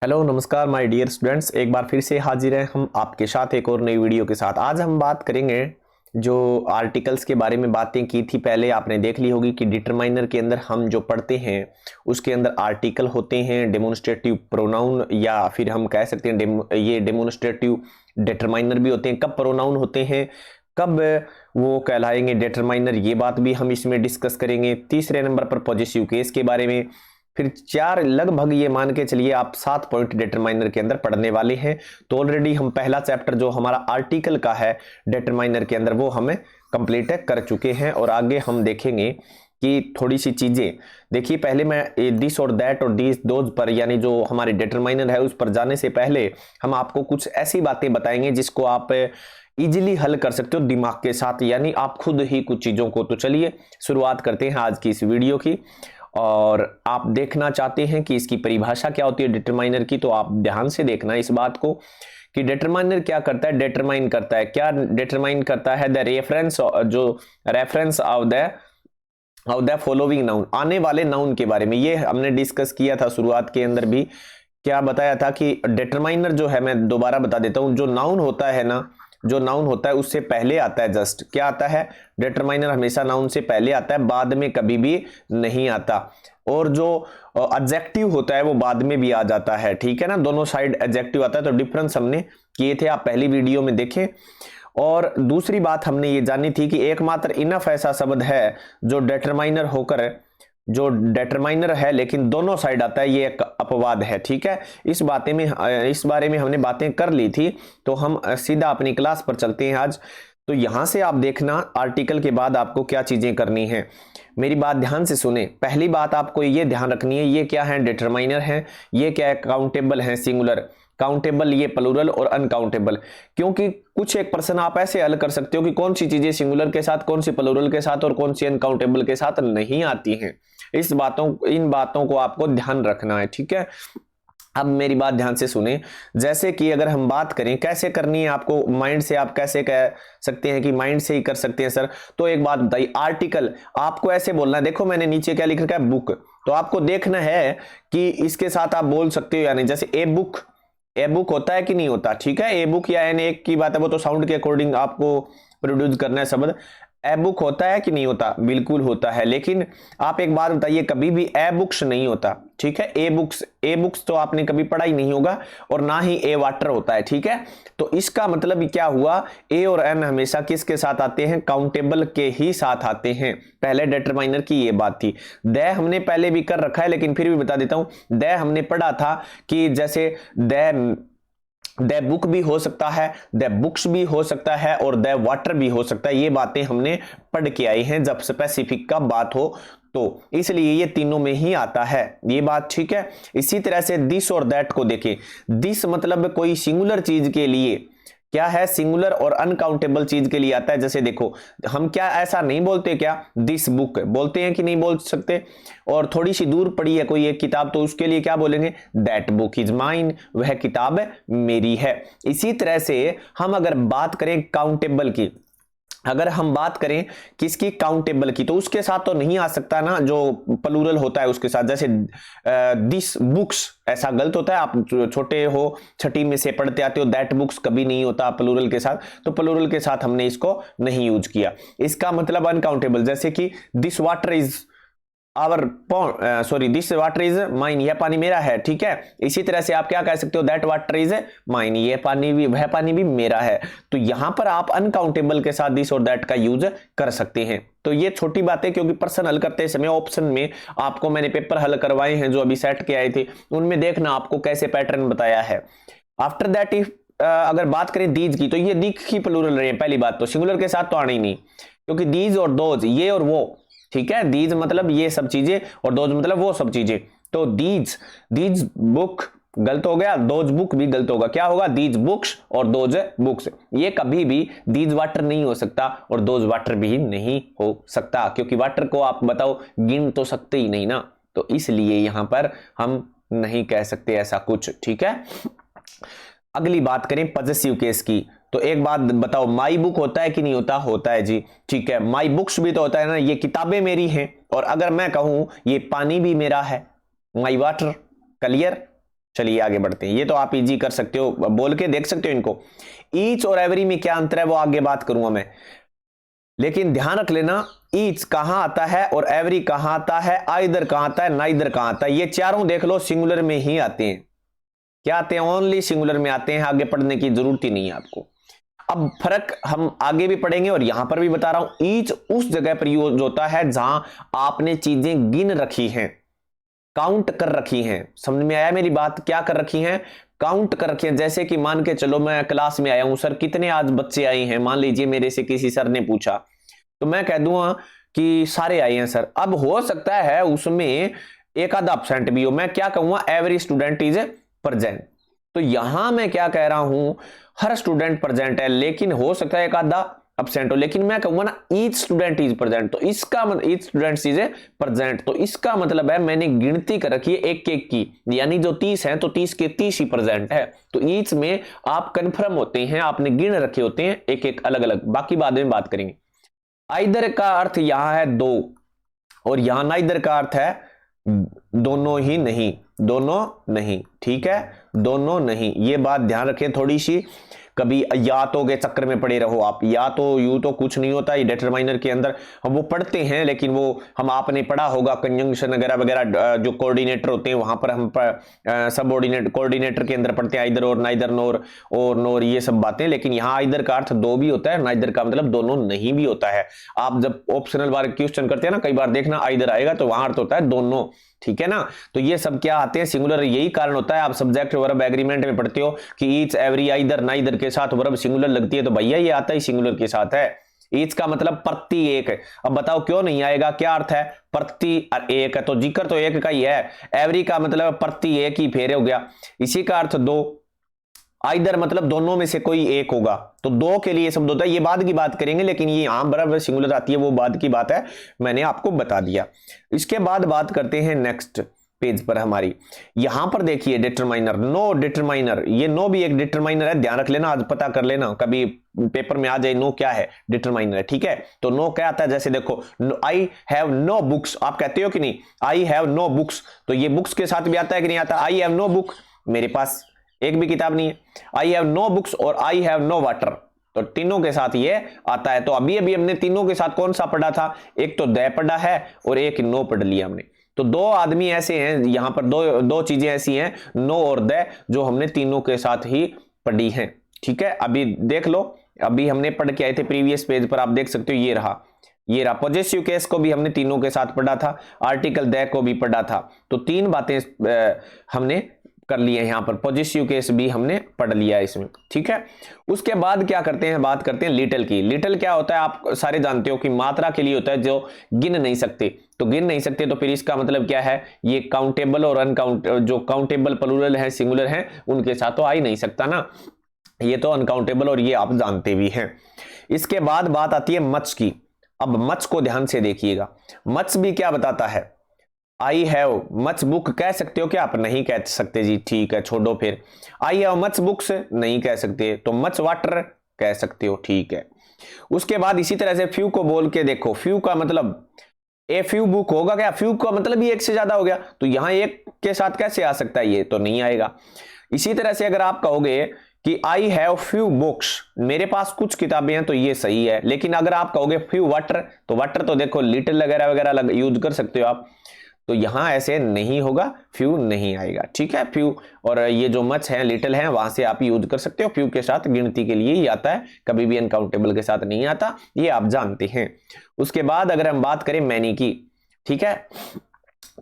Hello नमस्कार my dear students, एक बार फिर से हाजिर हैं हम आपके साथ एक और नई वीडियो के साथ। आज हम बात करेंगे जो आर्टिकल्स के बारे में बातें की थी पहले आपने देख ली होगी कि डिटरमाइनर के अंदर हम जो पढ़ते हैं उसके अंदर आर्टिकल होते हैं, डेमोन्स्ट्रेटिव प्रोनाउन या फिर हम कह सकते हैं ये डेमोन्स्ट्रेटिव डिटरमाइनर भी होते हैं। कब प्रोनाउन होते हैं, कब वो कहलाएंगे डिटरमाइनर, ये बात भी हम इसमें डिस्कस करेंगे। तीसरे नंबर पर पॉजेसिव केस के बारे में, फिर चार लगभग ये मान के चलिए आप 7 पॉइंट डिटरमाइनर के अंदर पढ़ने वाले हैं। तो ऑलरेडी हम पहला चैप्टर जो हमारा आर्टिकल का है डिटरमाइनर के अंदर वो हमें कंप्लीट कर चुके हैं और आगे हम देखेंगे कि थोड़ी सी चीजें देखिए। पहले मैं दिस और दैट और दीज दोज पर यानी जो हमारे डिटरमाइनर है उस पर जाने से पहले हम आपको कुछ ऐसी बातें बताएंगे जिसको आप इजीली हल कर सकते हो दिमाग के साथ, यानी आप खुद ही कुछ चीजों को। तो चलिए शुरुआत करते हैं आज की इस वीडियो की। और आप देखना चाहते हैं कि इसकी परिभाषा क्या होती है डिटरमाइनर की, तो आप ध्यान से देखना इस बात को कि डिटरमाइनर क्या करता है। डिटरमाइन करता है क्या? डिटरमाइन करता है द रेफरेंस, जो reference of the following noun, आने वाले नाउन के बारे में। ये हमने डिस्कस किया था शुरुआत के अंदर भी, क्या बताया था कि डिटरमाइनर जो है, मैं दोबारा बता देता हूं, जो नाउन होता है ना, जो नाउन होता है उससे पहले आता है। जस्ट क्या आता है? डिटरमाइनर हमेशा नाउन से पहले आता है, बाद में कभी भी नहीं आता। और जो एडजेक्टिव होता है वो बाद में भी आ जाता है, ठीक है ना, दोनों साइड एडजेक्टिव आता है। तो डिफरेंस हमने किए थे, आप पहली वीडियो में देखें। और दूसरी बात हमने ये जानी थी कि एकमात्र इनफ ऐसा शब्द है जो डिटरमाइनर होकर, जो डिटरमाइनर है लेकिन दोनों साइड आता है, ये एक अपवाद है, ठीक है। इस बारे में हमने बातें कर ली थी। तो हम सीधा अपनी क्लास पर चलते हैं आज। तो यहां से आप देखना आर्टिकल के बाद आपको क्या चीजें करनी है, मेरी बात ध्यान से सुने। पहली बात आपको ये ध्यान रखनी है, ये क्या है? डिटरमाइनर है। ये क्या है? काउंटेबल है, सिंगुलर। काउंटेबल ये प्लूरल और अनकाउंटेबल। क्योंकि कुछ एक प्रश्न आप ऐसे हल कर सकते हो कि कौन सी चीजें सिंगुलर के साथ, कौन सी प्लूरल के साथ और कौन सी अनकाउंटेबल के साथ नहीं आती हैं। इन बातों को आपको ध्यान रखना है, ठीक है। अब मेरी बात ध्यान से सुने। जैसे कि अगर हम बात करें कैसे करनी है आपको, माइंड से आप कैसे कह सकते हैं कि माइंड से ही कर सकते हैं सर, तो एक बात बताइए। आर्टिकल आपको ऐसे बोलना है, देखो मैंने नीचे क्या लिख रखा है, बुक। तो आपको देखना है कि इसके साथ आप बोल सकते हो या नहीं। जैसे ए बुक, ए बुक होता है कि नहीं होता, ठीक है। ए बुक या एन, एक की बात है, वो तो साउंड के अकॉर्डिंग आपको प्रोड्यूस करना है शब्द। ए बुक होता है कि नहीं होता? बिल्कुल होता है। लेकिन आप एक बात बताइए, कभी भी ए बुक्स नहीं होता, ठीक है। ए बुक्स तो आपने कभी पढ़ा ही नहीं होगा, और ना ही ए वाटर होता है, ठीक है। तो इसका मतलब क्या हुआ, ए और एन हमेशा किसके साथ आते हैं? काउंटेबल के ही साथ आते हैं। पहले डिटरमाइनर की ये बात थी। द हमने पहले भी कर रखा है लेकिन फिर भी बता देता हूं। द हमने पढ़ा था कि जैसे द बुक भी हो सकता है, द बुक्स भी हो सकता है और द वाटर भी हो सकता है। ये बातें हमने पढ़ के आई हैं जब स्पेसिफिक का बात हो तो, इसलिए ये तीनों में ही आता है, ये बात ठीक है। इसी तरह से दिस और दैट को देखें। दिस मतलब कोई सिंगुलर चीज के लिए क्या है, सिंगुलर और अनकाउंटेबल चीज के लिए आता है। जैसे देखो, हम क्या ऐसा नहीं बोलते क्या, दिस बुक बोलते हैं कि नहीं बोल सकते। और थोड़ी सी दूर पड़ी है कोई एक किताब, तो उसके लिए क्या बोलेंगे? दैट बुक इज माइन, वह किताब मेरी है। इसी तरह से हम अगर बात करें काउंटेबल की, अगर हम बात करें किसकी? काउंटेबल की, तो उसके साथ तो नहीं आ सकता ना, जो प्लूरल होता है उसके साथ। जैसे दिस बुक्स, ऐसा गलत होता है, आप छोटे हो, छठी में से पढ़ते आते हो, दैट बुक्स कभी नहीं होता प्लूरल के साथ, तो प्लूरल के साथ हमने इसको नहीं यूज किया। इसका मतलब अनकाउंटेबल, जैसे कि this water is our sorry this water is mine, यह पानी मेरा है, ठीक है। इसी तरह से आप क्या कह सकते हो, दैट वाटर इज माइन, यह पानी भी, वह पानी भी मेरा है। तो यहां पर आप अनकाउंटेबल के साथ दिस और दैट का यूज कर सकते हैं। तो ये छोटी बात है, क्योंकि प्रश्न हल करते समय ऑप्शन में आपको मैंने पेपर हल करवाए हैं जो अभी सेट के आए थे, उनमें देखना आपको कैसे पैटर्न बताया है। आफ्टर दैट इफ अगर बात करें दीज की, तो ये दीज की प्लूरल रही है। पहली बात तो सिंगुलर के साथ तो आनी नहीं, क्योंकि दीज और दोज, ये और वो, ठीक है। दीज मतलब ये सब चीजें और दोज मतलब वो सब चीजें। तो दीज बुक गलत हो गया, दोज बुक भी गलत होगा। क्या होगा? दीज बुक्स और दोज बुक्स। ये कभी भी दीज वाटर नहीं हो सकता और दोज वाटर भी नहीं हो सकता, क्योंकि वाटर को आप बताओ गिन तो सकते ही नहीं ना, तो इसलिए यहां पर हम नहीं कह सकते ऐसा कुछ, ठीक है। अगली बात करें पॉजेसिव केस की, तो एक बात बताओ, माई बुक होता है कि नहीं होता? होता है जी, ठीक है। माई बुक्स भी तो होता है ना, ये किताबें मेरी हैं। और अगर मैं कहूं ये पानी भी मेरा है, माई वाटर, क्लियर। चलिए आगे बढ़ते हैं, ये तो आप इजी कर सकते हो, बोल के देख सकते हो इनको। ईच और एवरी में क्या अंतर है वो आगे बात करूंगा मैं, लेकिन ध्यान रख लेना ईच कहां आता है और एवरी कहां आता है, आइदर कहां आता है, नाइदर कहां आता है। ये चारों देख लो सिंगुलर में ही आते हैं। क्या आते हैं? ओनली सिंगुलर में आते हैं, आगे पढ़ने की जरूरत ही नहीं है आपको। अब फर्क हम आगे भी पढ़ेंगे और यहां पर भी बता रहा हूं, ईच उस जगह पर यूज होता है जहां आपने चीजें गिन रखी हैं, काउंट कर रखी हैं। समझ में आया मेरी बात? क्या कर रखी हैं? काउंट कर रखी हैं। जैसे कि मान के चलो मैं क्लास में आया हूं, सर कितने आज बच्चे आए हैं, मान लीजिए मेरे से किसी सर ने पूछा, तो मैं कह दूंगा कि सारे आए हैं सर। अब हो सकता है उसमें एक आधा एब्सेंट भी हो, मैं क्या कहूंगा? Every student is present. तो यहां मैं क्या कह रहा हूं? हर स्टूडेंट प्रेजेंट है, लेकिन हो सकता है एक आधा एब्सेंट हो, लेकिन मैं कहूंगा ना ईच स्टूडेंट इज प्रेजेंट, तो इसका मतलब ईच स्टूडेंट इज प्रेजेंट, तो इसका मतलब है मैंने गिनती कर रखी है एक एक की, यानी जो 30 है तो 30 के 30 ही प्रेजेंट है। तो ईच में आप कंफर्म होते हैं, आपने गिन रखे होते हैं एक एक अलग अलग, बाकी बाद में बात करेंगे। आइदर का अर्थ यहां है दो, और यहां नाइदर का अर्थ है दोनों ही नहीं, दोनों नहीं, ठीक है, दोनों नहीं। ये बात ध्यान रखें थोड़ी सी, कभी या तो के चक्कर में पड़े रहो आप, या तो यू तो कुछ नहीं होता, ये डिटरमाइनर के अंदर हम वो पढ़ते हैं, लेकिन वो हम आपने पढ़ा होगा कंजंक्शन वगैरह वगैरह, जो कोऑर्डिनेटर होते हैं वहां पर हम सबऑर्डिनेट कोऑर्डिनेटर के अंदर पढ़ते हैं आइदर और, नाइदर, नोर और नोर, ये सब बातें। लेकिन यहाँ आइदर का अर्थ दो भी होता है, नाइदर का मतलब दोनों नहीं भी होता है। आप जब ऑप्शनल वाले क्वेश्चन करते हैं ना, कई बार देखना आइदर आएगा तो वहां अर्थ होता है दोनों, ठीक है ना। तो ये सब क्या आते हैं? सिंगुलर। यही कारण होता है आप सब्जेक्ट वर्ब एग्रीमेंट में पढ़ते हो कि ईच, एवरी, आइदर, नाइदर के साथ वर्ब सिंगुलर लगती है, तो भैया ये आता ही सिंगुलर के साथ है। ईच का मतलब प्रति एक है। अब बताओ क्यों नहीं आएगा? क्या अर्थ है? प्रति एक है, तो जिक्र तो एक का ही है। एवरी का मतलब प्रति एक ही, फेर हो गया, इसी का अर्थ दो। आइदर मतलब दोनों में से कोई एक होगा, तो दो के लिए शब्द होता है। ये बाद की बात करेंगे, लेकिन ये यहां बराबर सिंगुलर आती है, वो बाद की बात है, मैंने आपको बता दिया। इसके बाद बात करते हैं नेक्स्ट पेज पर हमारी। यहां पर देखिए डिटरमाइनर, नो डिटरमाइनर, ये नो भी एक डिटरमाइनर है, ध्यान रख लेना, आज पता कर लेना, कभी पेपर में आ जाए नो क्या है, डिटरमाइनर है, ठीक है। तो नो क्या आता है? जैसे देखो आई हैव नो बुक्स, आप कहते हो कि नहीं आई हैव नो बुक्स, तो ये बुक्स के साथ भी आता है कि नहीं आता? आई हैव नो बुक, मेरे पास एक भी किताब नहीं है। आई हैव नो बुक्स और आई हैव नो वाटर, तो तीनों के साथ ये आता है। तो अभी अभी हमने तीनों के साथ कौन सा पढ़ा था? एक तो दे पढ़ा है और एक नो पढ़ लिया हमने। तो दो आदमी ऐसे हैं यहां पर, दो चीजें ऐसी हैं, नो और दे, जो हमने तीनों के साथ ही पढ़ी हैं, ठीक है। अभी देख लो, अभी हमने पढ़ के आए थे प्रीवियस पेज पर, आप देख सकते हो, ये रहा पॉजेसिव केस को भी हमने तीनों के साथ पढ़ा था, आर्टिकल दे को भी पढ़ा था। तो तीन बातें हमने कर लिए, यहां पर पॉजिटिव केस भी हमने पढ़ लिया इसमें, ठीक है। उसके बाद क्या करते हैं? बात करते हैं लिटिल की। लिटिल क्या होता है? आप सारे जानते हो कि मात्रा के लिए होता है, जो गिन नहीं सकते, तो गिन नहीं सकते, तो फिर इसका मतलब क्या है? ये काउंटेबल और अनकाउंट, जो काउंटेबल प्लूरल है, सिंगुलर है, उनके साथ तो आ ही नहीं सकता ना, ये तो अनकाउंटेबल, और ये आप जानते भी हैं। इसके बाद बात आती है मच की। अब मच को ध्यान से देखिएगा, मच भी क्या बताता है? आई हैव मच बुक कह सकते हो क्या आप? नहीं कह सकते जी, ठीक है, छोड़ो। फिर आई हैव मच बुक्स नहीं कह सकते, तो मच वाटर कह सकते हो, ठीक है। उसके बाद इसी तरह से फ्यू को बोल के देखो, फ्यू का मतलब ए फ्यू बुक होगा क्या? फ्यू का मतलब ही एक से ज्यादा हो गया, तो यहां एक के साथ कैसे आ सकता है? ये तो नहीं आएगा। इसी तरह से अगर आप कहोगे कि आई हैव फ्यू बुक्स, मेरे पास कुछ किताबें हैं, तो ये सही है। लेकिन अगर आप कहोगे फ्यू वाटर, तो वाटर तो देखो लिटिल वगैरह वगैरह यूज कर सकते हो आप, तो यहां ऐसे नहीं होगा, फ्यू नहीं आएगा, ठीक है। फ्यू और ये जो मच है, लिटिल है, वहां से आप यूज कर सकते हो, फ्यू के साथ गिनती के लिए ही आता है, कभी भी अनकाउंटेबल के साथ नहीं आता, ये आप जानते हैं। उसके बाद अगर हम बात करें मैनी की, ठीक है,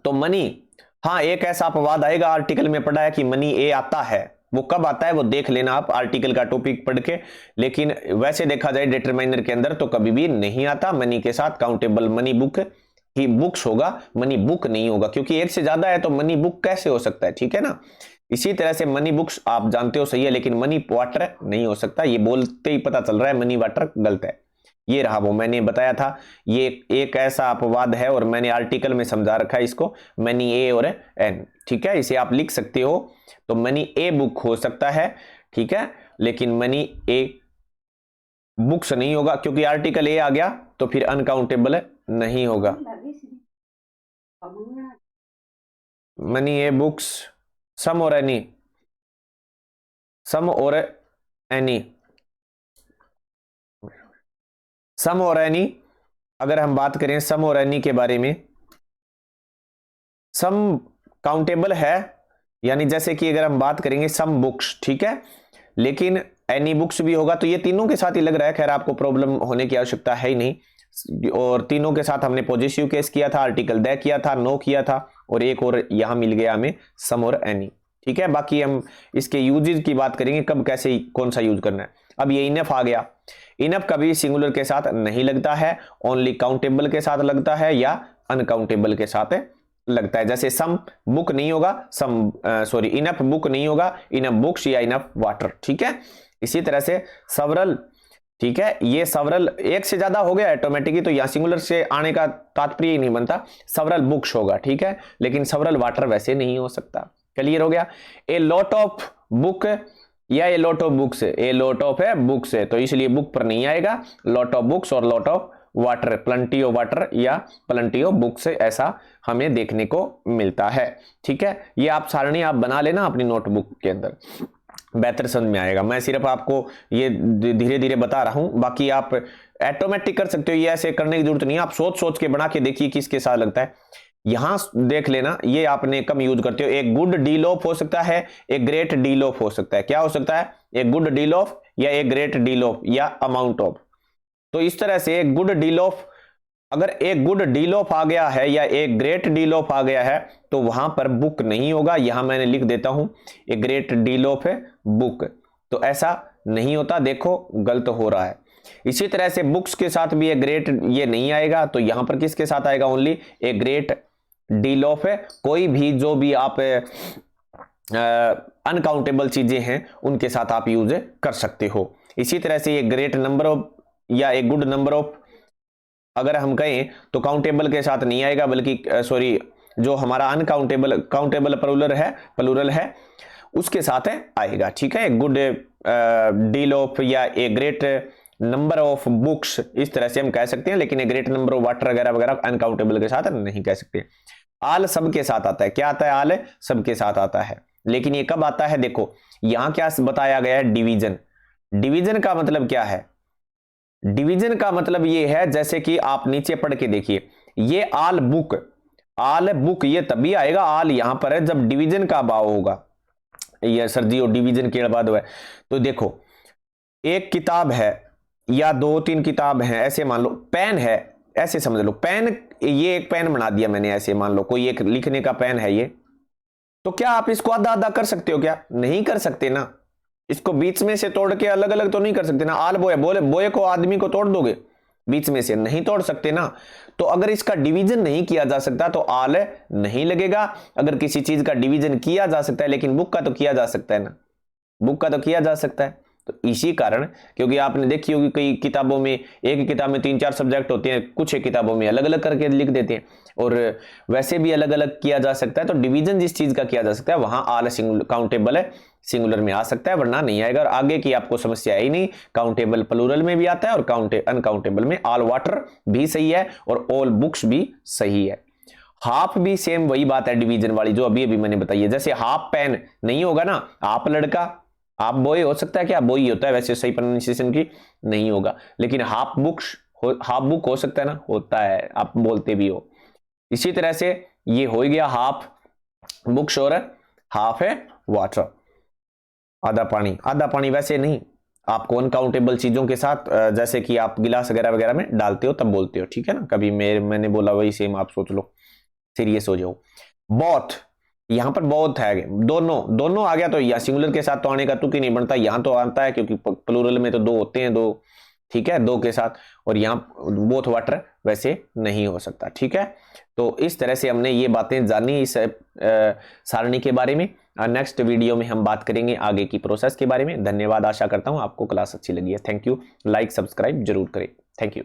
तो मनी, हाँ एक ऐसा अपवाद आएगा, आर्टिकल में पढ़ा है कि मनी ए आता है, वो कब आता है वो देख लेना आप आर्टिकल का टॉपिक पढ़ के। लेकिन वैसे देखा जाए डिटरमाइनर के अंदर तो कभी भी नहीं आता मनी के साथ, काउंटेबल मनी बुक ही बुक्स होगा, मनी बुक नहीं होगा, क्योंकि एक से ज्यादा है तो मनी बुक कैसे हो सकता है, ठीक है ना। इसी तरह से मनी बुक्स आप जानते हो सही है, लेकिन मनी वाटर नहीं हो सकता, ये बोलते ही पता चल रहा है मनी वाटर गलत है। ये रहा वो मैंने बताया था, ये एक ऐसा अपवाद है और मैंने आर्टिकल में समझा रखा है इसको, मनी ए और एन, ठीक है, इसे आप लिख सकते हो। तो मनी ए बुक हो सकता है, ठीक है, लेकिन मनी ए बुक्स नहीं होगा, क्योंकि आर्टिकल ए आ गया तो फिर अनकाउंटेबल नहीं होगा। मनी ए बुक्स सम और एनी, सम और एनी, सम और एनी, अगर हम बात करें सम और एनी के बारे में, सम काउंटेबल है, यानी जैसे कि अगर हम बात करेंगे सम बुक्स, ठीक है, लेकिन एनी बुक्स भी होगा, तो ये तीनों के साथ ही लग रहा है, खैर आपको प्रॉब्लम होने की आवश्यकता है ही नहीं। और तीनों के साथ हमने पॉजिटिव केस किया था, आर्टिकल द किया था, नो किया था, और एक और यहां मिल गया हमें सम और एनी, ठीक है। बाकी हम इसके यूजेस की बात करेंगे, कब कैसे कौन सा यूज करना है। अब ये इनफ आ गया, इनफ कभी सिंगुलर के साथ नहीं लगता है, ओनली काउंटेबल के साथ लगता है या अनकाउंटेबल के साथ लगता है। जैसे सम बुक नहीं होगा, इनफ बुक नहीं होगा, इनफ बुक्स या इनफ वाटर, ठीक है। इसी तरह से सवरल, ठीक है, ये सवरल एक से ज्यादा हो गया ऑटोमेटिकली, तो यहां सिंगुलर से आने का तात्पर्य ही नहीं बनता, सवरल बुक्स होगा, ठीक है, लेकिन सवरल वाटर वैसे नहीं हो सकता। क्लियर हो गया। ए लॉट ऑफ बुक या a lot of books, a lot of है बुक्स है, तो इसलिए बुक पर नहीं आएगा, लॉट ऑफ बुक्स और lot of water, plenty of water या प्लेंटी ऑफ बुक्स, ऐसा हमें देखने को मिलता है, ठीक है। ये आप सारणी आप बना लेना अपनी नोटबुक के अंदर, बेहतर समझ में आएगा। मैं सिर्फ आपको ये धीरे धीरे बता रहा हूं, बाकी आप ऑटोमेटिक कर सकते हो, ये ऐसे करने की जरूरत नहीं है, आप सोच सोच के बना के देखिए किसके साथ लगता है। यहां देख लेना, ये आपने कम यूज करते हो, एक गुड डील ऑफ हो सकता है, एक ग्रेट डील ऑफ हो सकता है। क्या हो सकता है? एक गुड डील ऑफ या एक ग्रेट डील ऑफ या अमाउंट ऑफ। तो इस तरह से एक गुड डील ऑफ, अगर एक गुड डील ऑफ आ गया है या एक ग्रेट डील ऑफ आ गया है, तो वहां पर बुक नहीं होगा, यहां मैंने लिख देता हूं एक ग्रेट डील ऑफ है बुक, तो ऐसा नहीं होता, देखो गलत हो रहा है। इसी तरह से बुक्स के साथ भी एक ग्रेट ये नहीं आएगा, तो यहां पर किसके साथ आएगा? ओनली एक ग्रेट डील ऑफ है, कोई भी जो भी आप अनकाउंटेबल चीजें हैं उनके साथ आप यूज कर सकते हो। इसी तरह से ये ग्रेट नंबर ऑफ या एक गुड नंबर ऑफ अगर हम कहें तो काउंटेबल के साथ नहीं आएगा, बल्कि जो हमारा अनकाउंटेबल काउंटेबल प्लूरल है उसके साथ आएगा, ठीक है। गुड डील ऑफ या a great number of books, इस तरह से हम कह सकते हैं, लेकिन a great number of water वगैरह वगैरह अनकाउंटेबल के साथ नहीं कह सकते। आल सबके साथ आता है, क्या आता है? आल सबके साथ आता है, लेकिन ये कब आता है? देखो यहां क्या बताया गया है, डिवीजन। डिवीजन का मतलब क्या है? डिवीजन का मतलब ये है, जैसे कि आप नीचे पढ़ के देखिए, ये आल बुक ये तभी आएगा, आल यहां पर है जब डिवीजन का भाव होगा। ये सर जी डिवीजन के बाद हुआ है, तो देखो एक किताब है या 2-3 किताब है, ऐसे मान लो। पेन है, ऐसे समझ लो, पेन, ये एक पेन बना दिया मैंने, ऐसे मान लो कोई एक लिखने का पेन है ये, तो क्या आप इसको आधा आधा कर सकते हो? क्या नहीं कर सकते ना, इसको बीच में से तोड़ के अलग अलग तो नहीं कर सकते ना। आल बोए, बोए को आदमी को तोड़ दोगे बीच में से? नहीं तोड़ सकते ना। तो अगर इसका डिवीजन नहीं किया जा सकता तो आल नहीं लगेगा। अगर किसी चीज का डिवीजन किया जा सकता है, लेकिन बुक का तो किया जा सकता है ना, बुक का तो किया जा सकता है। तो इसी कारण, क्योंकि आपने देखी होगी कई किताबों में, एक किताब में 3-4 सब्जेक्ट होते हैं, कुछ एक किताबों में अलग अलग करके लिख देते हैं, और वैसे भी अलग अलग किया जा सकता है। तो डिवीजन जिस चीज का किया जा सकता है वहां आल काउंटेबल है, सिंगुलर में आ सकता है, वरना नहीं आएगा। और आगे की आपको समस्या ही नहीं, काउंटेबल प्लूरल में भी आता है और अनकाउंटेबल में। ऑल वाटर भी सही है और ऑल बुक्स भी सही है। हाफ भी सेम वही बात है डिवीजन वाली जो अभी अभी मैंने बताई है। जैसे हाफ पेन नहीं होगा ना, आप लड़का, आप बॉय हो सकता है, क्या बॉय होता है वैसे, सही प्रोनाउंसिएशन की नहीं होगा, लेकिन हाफ बुक हो सकता है ना, होता है, आप बोलते भी हो। इसी तरह से ये हो गया हाफ बुक्स और हाफ है वाटर, आधा पानी वैसे नहीं, आपको अनकाउंटेबल चीजों के साथ, जैसे कि आप गिलास वगैरह वगैरह में डालते हो तब बोलते हो, ठीक है ना। कभी मैंने बोला वही सेम आप सोच लो, सीरियस हो जाओ। बोथ, यहां पर बोथ है, दोनों आ गया, तो या सिंगुलर के साथ तो आने का तुक ही नहीं बनता, यहां तो आता है क्योंकि प्लूरल में तो दो होते हैं, दो, ठीक है, दो के साथ, और यहां बोथ वाटर वैसे नहीं हो सकता, ठीक है। तो इस तरह से हमने ये बातें जानी इस सारणी के बारे में। नेक्स्ट वीडियो में हम बात करेंगे आगे की प्रोसेस के बारे में। धन्यवाद, आशा करता हूं आपको क्लास अच्छी लगी है। थैंक यू, लाइक सब्सक्राइब जरूर करें। Thank you.